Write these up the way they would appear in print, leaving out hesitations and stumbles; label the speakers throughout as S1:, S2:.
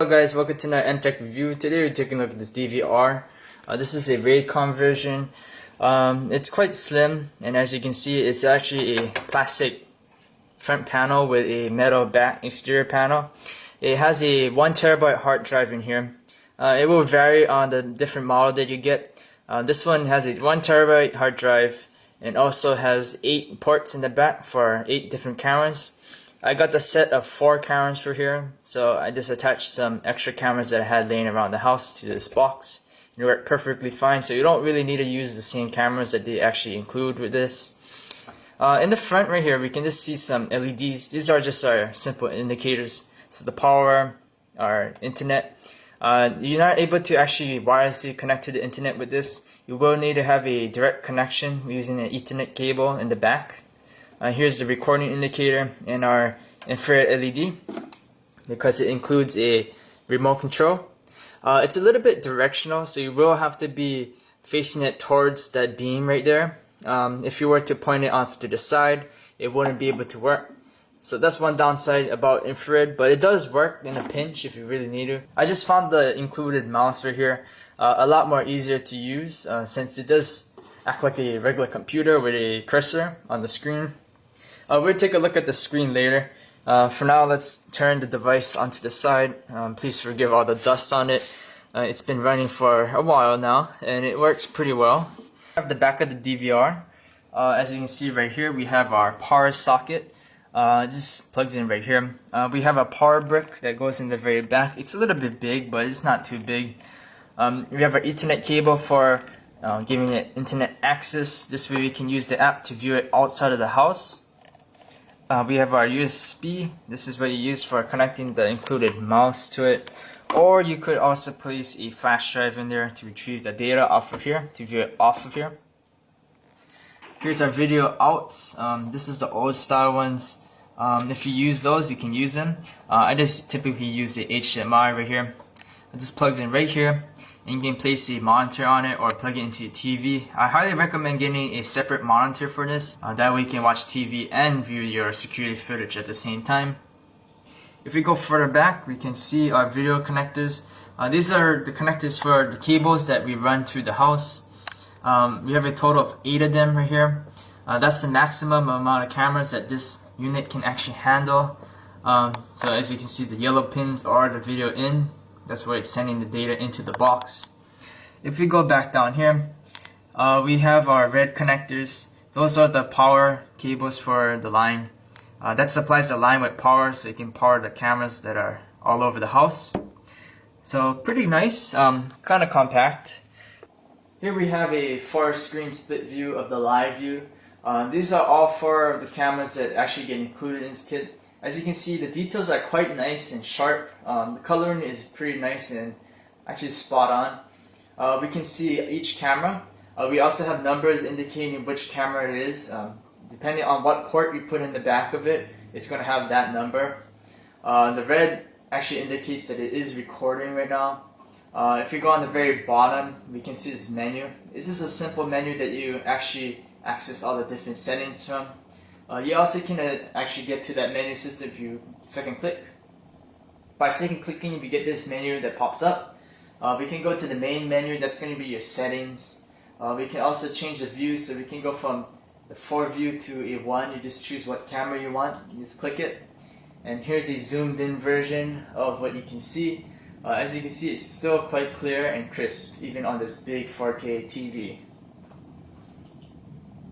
S1: Hello guys, welcome to another MTech review. Today we're taking a look at this DVR. This is a Rraycom version. It's quite slim, and as you can see, it's actually a plastic front panel with a metal back exterior panel. It has a 1TB hard drive in here. It will vary on the different model that you get. This one has a 1TB hard drive and also has 8 ports in the back for 8 different cameras. I got the set of 4 cameras for here, so I just attached some extra cameras that I had laying around the house to this box. It worked perfectly fine, so you don't really need to use the same cameras that they actually include with this. In the front right here, we can just see some LEDs. These are just our simple indicators. So the power, our internet. You're not able to actually wirelessly connect to the internet with this. You will need to have a direct connection using an Ethernet cable in the back. Here's the recording indicator and our infrared LED because it includes a remote control. It's a little bit directional, so you will have to be facing it towards that beam right there. If you were to point it off to the side, it wouldn't be able to work. So that's one downside about infrared, but it does work in a pinch if you really need to. I just found the included mouse right here a lot more easier to use since it does act like a regular computer with a cursor on the screen. We'll take a look at the screen later. For now, let's turn the device onto the side. Please forgive all the dust on it. It's been running for a while now, and it works pretty well. We have the back of the DVR. As you can see right here, we have our power socket. This plugs in right here. We have a power brick that goes in the very back. It's a little bit big, but it's not too big. We have our Ethernet cable for giving it internet access. This way we can use the app to view it outside of the house. We have our USB. This is what you use for connecting the included mouse to it. Or you could also place a flash drive in there to retrieve the data off of here, to view it off of here. Here's our video outs. This is the old style ones. If you use those, you can use them. I just typically use the HDMI right here. It just plugs in right here, and you can place a monitor on it or plug it into your TV. I highly recommend getting a separate monitor for this. That way you can watch TV and view your security footage at the same time. If we go further back, we can see our video connectors. These are the connectors for the cables that we run through the house. We have a total of 8 of them right here. That's the maximum amount of cameras that this unit can actually handle. So as you can see, the yellow pins are the video in. That's where it's sending the data into the box. If we go back down here, we have our red connectors. Those are the power cables for the line. That supplies the line with power, so you can power the cameras that are all over the house. So pretty nice, kind of compact. Here we have a 4-screen split view of the live view. These are all 4 of the cameras that actually get included in this kit. As you can see, the details are quite nice and sharp. The coloring is pretty nice and actually spot on. We can see each camera. We also have numbers indicating which camera it is. Depending on what port you put in the back of it, it's going to have that number. The red actually indicates that it is recording right now. If you go on the very bottom, we can see this menu. This is a simple menu that you actually access all the different settings from. You also can actually get to that menu system if you second click. By second clicking, you get this menu that pops up. We can go to the main menu. That's going to be your settings. We can also change the view, so we can go from the 4 view to a 1. You just choose what camera you want. You just click it. And here's a zoomed in version of what you can see. As you can see, it's still quite clear and crisp, even on this big 4K TV.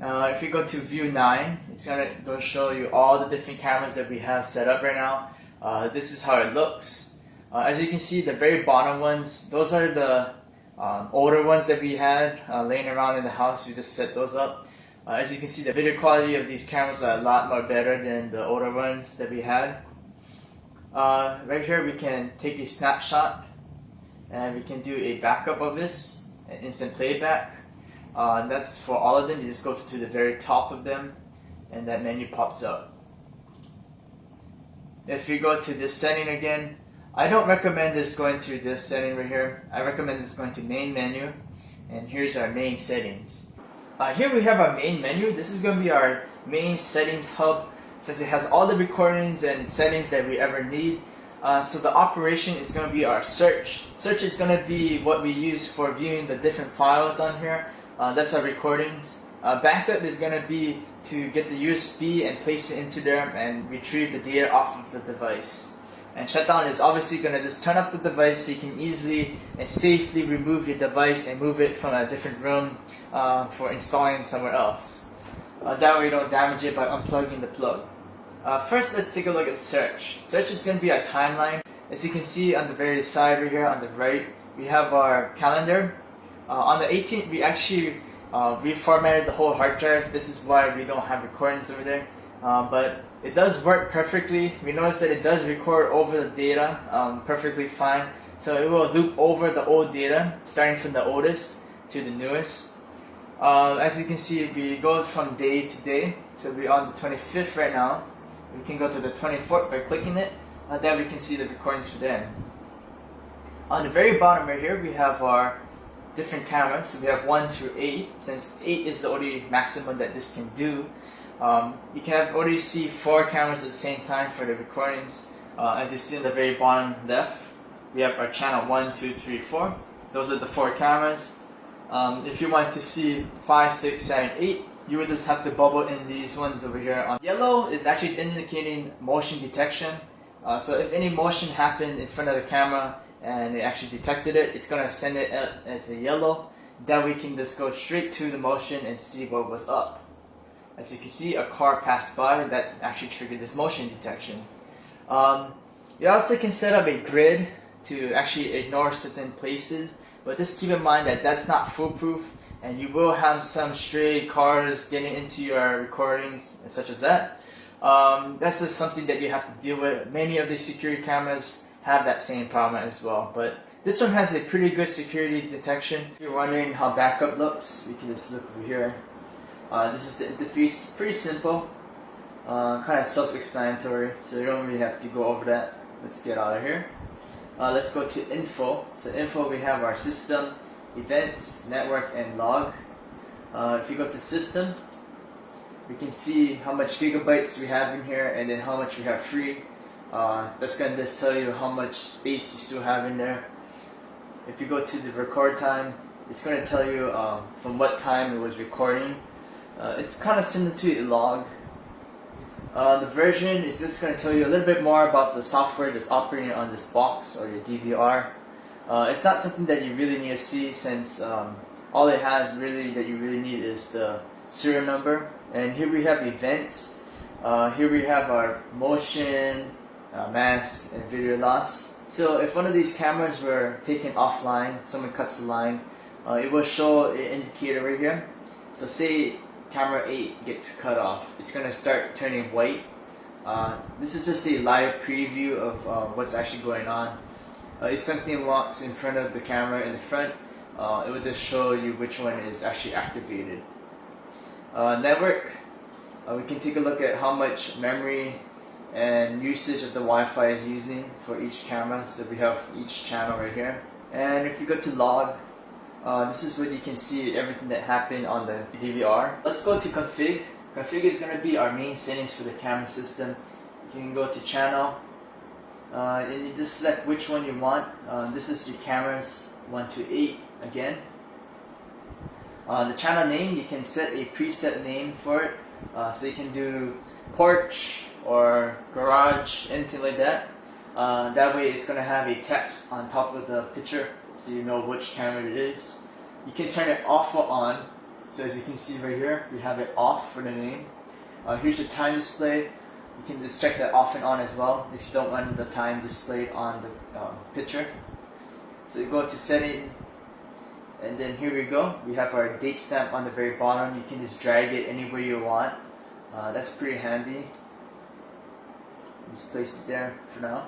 S1: If you go to view 9, it's going to go show you all the different cameras that we have set up right now. This is how it looks. As you can see, the very bottom ones, those are the older ones that we had laying around in the house. We just set those up. As you can see, the video quality of these cameras are a lot more better than the older ones that we had. Right here we can take a snapshot and we can do a backup of this, an instant playback. That's for all of them. You just go to the very top of them and that menu pops up. If you go to this setting again, I don't recommend this going to this setting right here. I recommend this going to main menu, and here's our main settings. Here we have our main menu. This is going to be our main settings hub. Since it has all the recordings and settings that we ever need, So the operation is going to be our search. Search is going to be what we use for viewing the different files on here. That's our recordings. Backup is going to be to get the USB and place it into there and retrieve the data off of the device. And shutdown is obviously going to just turn off the device so you can easily and safely remove your device and move it from a different room for installing somewhere else. That way you don't damage it by unplugging the plug. First, let's take a look at search. Search is going to be our timeline. As you can see on the very side right here on the right, we have our calendar. On the 18th, we actually reformatted the whole hard drive. This is why we don't have recordings over there. But it does work perfectly. We notice that it does record over the data perfectly fine. So it will loop over the old data, starting from the oldest to the newest. As you can see, we go from day to day. So we're on the 25th right now. We can go to the 24th by clicking it. Then we can see the recordings for then. On the very bottom right here, we have our different cameras. So we have 1 through 8. Since 8 is the only maximum that this can do, you can already see 4 cameras at the same time for the recordings. As you see on the very bottom left, we have our channel 1, 2, 3, 4. Those are the 4 cameras. If you want to see 5, 6, 7, 8, you would just have to bubble in these ones over here. Yellow is actually indicating motion detection. So if any motion happened in front of the camera and it actually detected it, it's going to send it as a yellow. That we can just go straight to the motion and see what was up. As you can see, a car passed by. That actually triggered this motion detection. You also can set up a grid to actually ignore certain places, but just keep in mind that that's not foolproof, and you will have some stray cars getting into your recordings and such as that. That's just something that you have to deal with. Many of the security cameras have that same problem as well, but this one has a pretty good security detection. If you're wondering how backup looks, we can just look over here. This is the interface. Pretty simple, kind of self-explanatory, so you don't really have to go over that. Let's get out of here. Let's go to info. So info, we have our system, events, network, and log. If you go to system, we can see how much gigabytes we have in here and then how much we have free. That's going to just tell you how much space you still have in there. If you go to the record time, it's going to tell you from what time it was recording. It's kind of similar to a log. The version is just going to tell you a little bit more about the software that's operating on this box or your DVR. It's not something that you really need to see, since all it has really that you really need is the serial number. And here we have events. Here we have our motion, mass, and video loss. So if one of these cameras were taken offline, someone cuts the line, it will show an indicator right here. So say camera 8 gets cut off, it's going to start turning white. This is just a live preview of what's actually going on. If something walks in front of the camera in the front, it will just show you which one is actually activated. Network, we can take a look at how much memory and usage of the Wi-Fi is using for each camera. So we have each channel right here. And if you go to log, this is where you can see everything that happened on the DVR. Let's go to config. Config is going to be our main settings for the camera system. You can go to channel, and you just select which one you want. This is your cameras 1 to 8 again. The channel name, you can set a preset name for it. So you can do porch or garage, anything like that. That way it's going to have a text on top of the picture, so you know which camera it is. You can turn it off or on. So as you can see right here, we have it off for the name. Here's your time display. You can just check that off and on as well if you don't want the time displayed on the picture. So you go to setting, and then here we go. We have our date stamp on the very bottom. You can just drag it anywhere you want. That's pretty handy. Just place it there for now.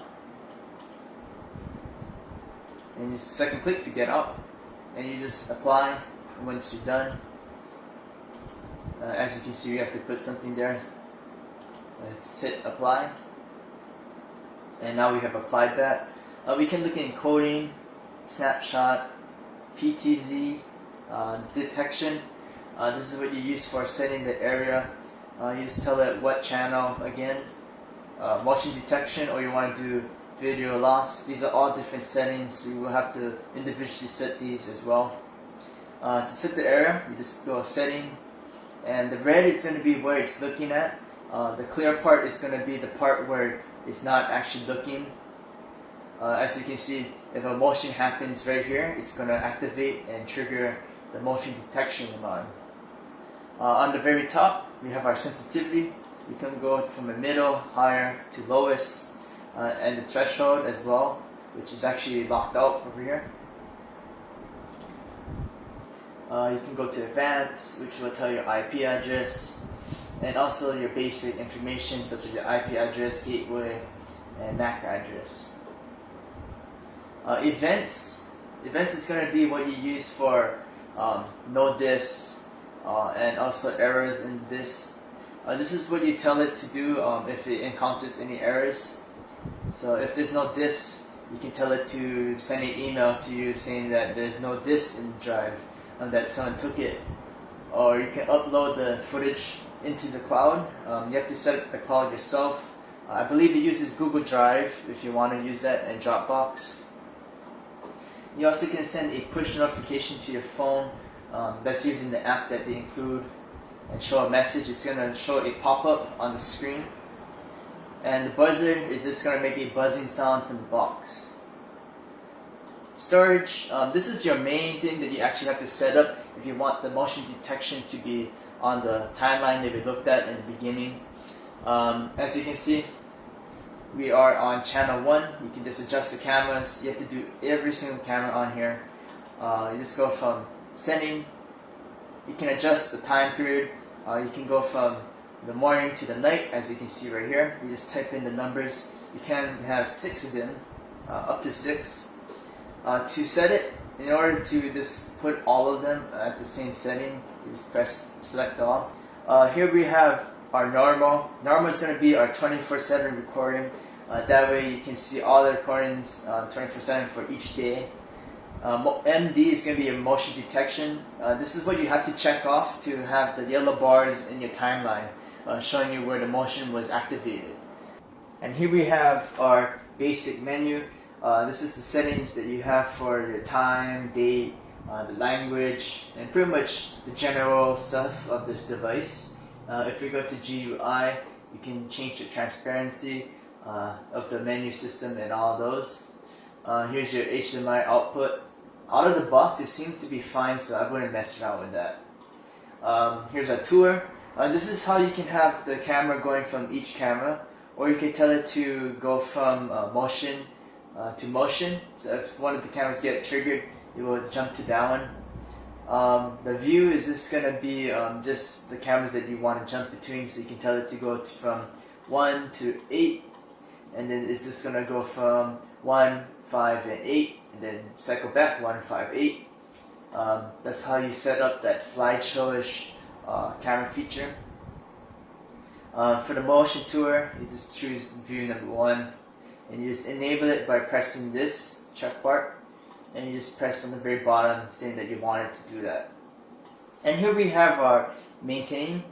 S1: And you second click to get out, and you just apply once you're done. As you can see, you have to put something there. Let's hit apply, and now we have applied that. We can look at encoding, snapshot, PTZ, detection. This is what you use for setting the area. You just tell it what channel again, motion detection, or you want to do video loss. These are all different settings, so you will have to individually set these as well. To set the area, you just go setting, and the red is going to be where it's looking at. The clear part is going to be the part where it's not actually looking. As you can see, if a motion happens right here, it's going to activate and trigger the motion detection alarm. On the very top, we have our sensitivity. We can go from the middle, higher to lowest, and the threshold as well, which is actually locked out over here. You can go to advanced, which will tell your IP address, and also your basic information such as your IP address, gateway, and MAC address. Events is going to be what you use for no disk and also errors in this. This is what you tell it to do if it encounters any errors. So if there's no disk, you can tell it to send an email to you saying that there's no disk in the drive and that someone took it. Or you can upload the footage into the cloud. You have to set up the cloud yourself. I believe it uses Google Drive if you want to use that, and Dropbox. You also can send a push notification to your phone that's using the app that they include and show a message. It's going to show a pop-up on the screen. And the buzzer is just going to make a buzzing sound from the box. Storage, this is your main thing that you actually have to set up if you want the motion detection to be on the timeline that we looked at in the beginning. As you can see, we are on channel 1. You can just adjust the cameras. You have to do every single camera on here. You just go from setting. You can adjust the time period. You can go from the morning to the night, as you can see right here. You just type in the numbers. You can have 6 of them, up to 6. To set it, in order to just put all of them at the same setting, you just press select all. Here we have our normal. Normal is going to be our 24/7 recording. That way you can see all the recordings 24/7 for each day. MD is going to be a motion detection. This is what you have to check off to have the yellow bars in your timeline showing you where the motion was activated. And here we have our basic menu. This is the settings that you have for your time, date, the language, and pretty much the general stuff of this device. If we go to GUI, you can change the transparency of the menu system and all those. Here's your HDMI output. Out of the box, it seems to be fine, so I wouldn't mess around with that. Here's our tour. This is how you can have the camera going from each camera, or you can tell it to go from motion to motion. So if one of the cameras get triggered, it will jump to that one. The view is just going to be just the cameras that you want to jump between, so you can tell it to go from 1 to 8, and then it's just going to go from 1, 5, and 8, and then cycle back 1, 5, 8. That's how you set up that slideshow-ish camera feature. For the motion tour, you just choose view number 1, and you just enable it by pressing this check mark, and you just press on the very bottom saying that you want it to do that. And here we have our maintain.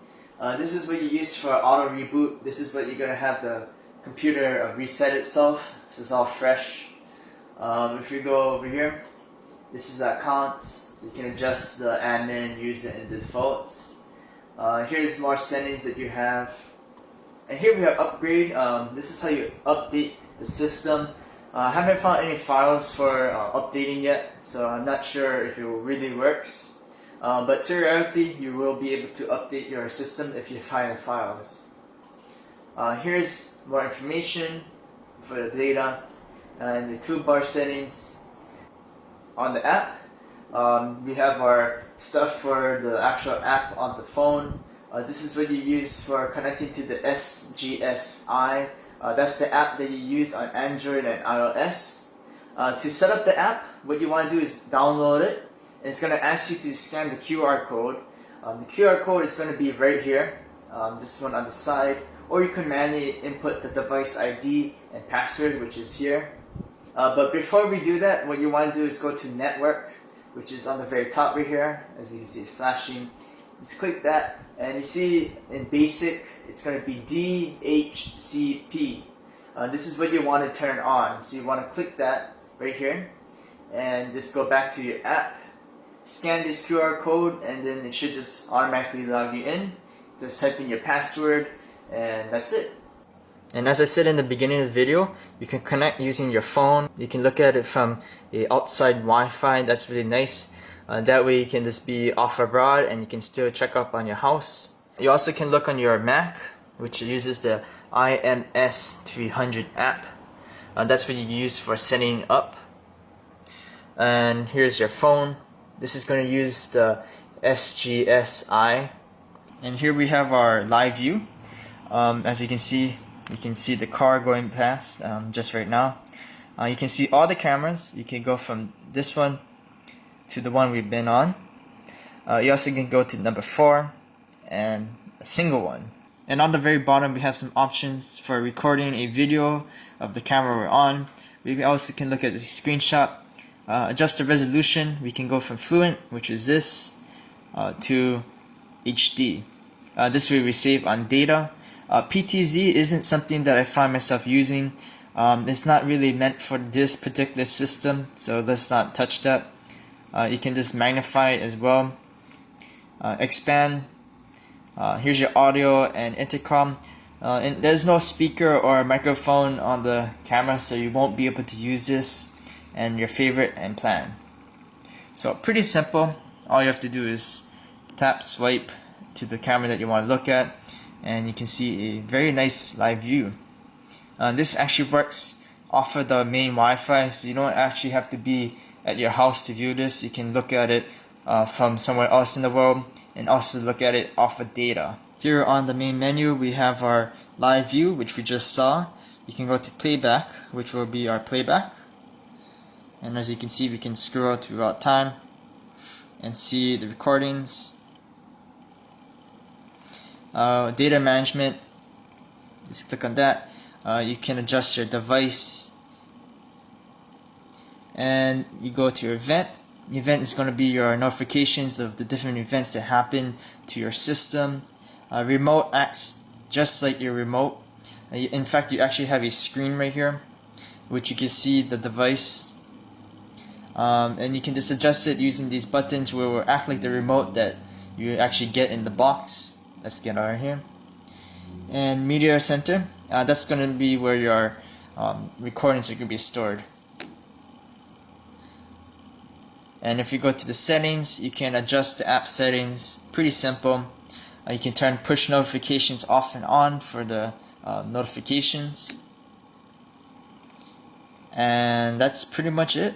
S1: This is what you use for auto reboot. This is what you're going to have the computer reset itself. This is all fresh. If you go over here, this is accounts. So you can adjust the admin, user, and defaults. Here's more settings that you have. And here we have upgrade. This is how you update the system. I haven't found any files for updating yet, so I'm not sure if it really works. But theoretically, you will be able to update your system if you find the files. Here's more information for the data and the toolbar settings. On the app, we have our stuff for the actual app on the phone. This is what you use for connecting to the SGSI. That's the app that you use on Android and iOS. To set up the app, what you want to do is download it. And it's going to ask you to scan the QR code. The QR code is going to be right here, this one on the side. Or you can manually input the device ID and password, which is here. But before we do that, what you want to do is go to Network, which is on the very top right here. As you can see, it's flashing. Just click that, and you see in basic, it's going to be DHCP. this is what you want to turn on. So you want to click that right here and just go back to your app, scan this QR code, and then it should just automatically log you in. Just type in your password and that's it. And as I said in the beginning of the video, you can connect using your phone. You can look at it from a outside Wi-Fi. That's really nice. That way you can just be off abroad and you can still check up on your house. You also can look on your Mac, which uses the IMS 300 app. That's what you use for setting up. And here's your phone. This is going to use the SGSI. And here we have our live view. As you can see the car going past just right now. You can see all the cameras. You can go from this one to the one we've been on. You also can go to number 4 and a single one. And on the very bottom we have some options for recording a video of the camera we're on. We also can look at the screenshot, adjust the resolution. We can go from fluent, which is this, to HD. This way we save on data. PTZ isn't something that I find myself using. It's not really meant for this particular system, so let's not touch that. You can just magnify it as well. Expand. Here's your audio and intercom. And there's no speaker or microphone on the camera, so you won't be able to use this and your favorite and plan. So pretty simple. All you have to do is tap, swipe to the camera that you want to look at, and you can see a very nice live view. This actually works off of the main Wi-Fi, so you don't actually have to be at your house to view this. You can look at it from somewhere else in the world and also look at it off of data. Here on the main menu we have our live view, which we just saw. You can go to playback, which will be our playback. And as you can see, we can scroll throughout time and see the recordings. Data management, just click on that. You can adjust your device, and you go to your event. The event is going to be your notifications of the different events that happen to your system. Remote acts just like your remote. In fact, you actually have a screen right here, which you can see the device. And you can just adjust it using these buttons where it will act like the remote that you actually get in the box. Let's get out of here. And media center, that's going to be where your recordings are going to be stored. And if you go to the settings, you can adjust the app settings. Pretty simple. You can turn push notifications off and on for the notifications. And that's pretty much it.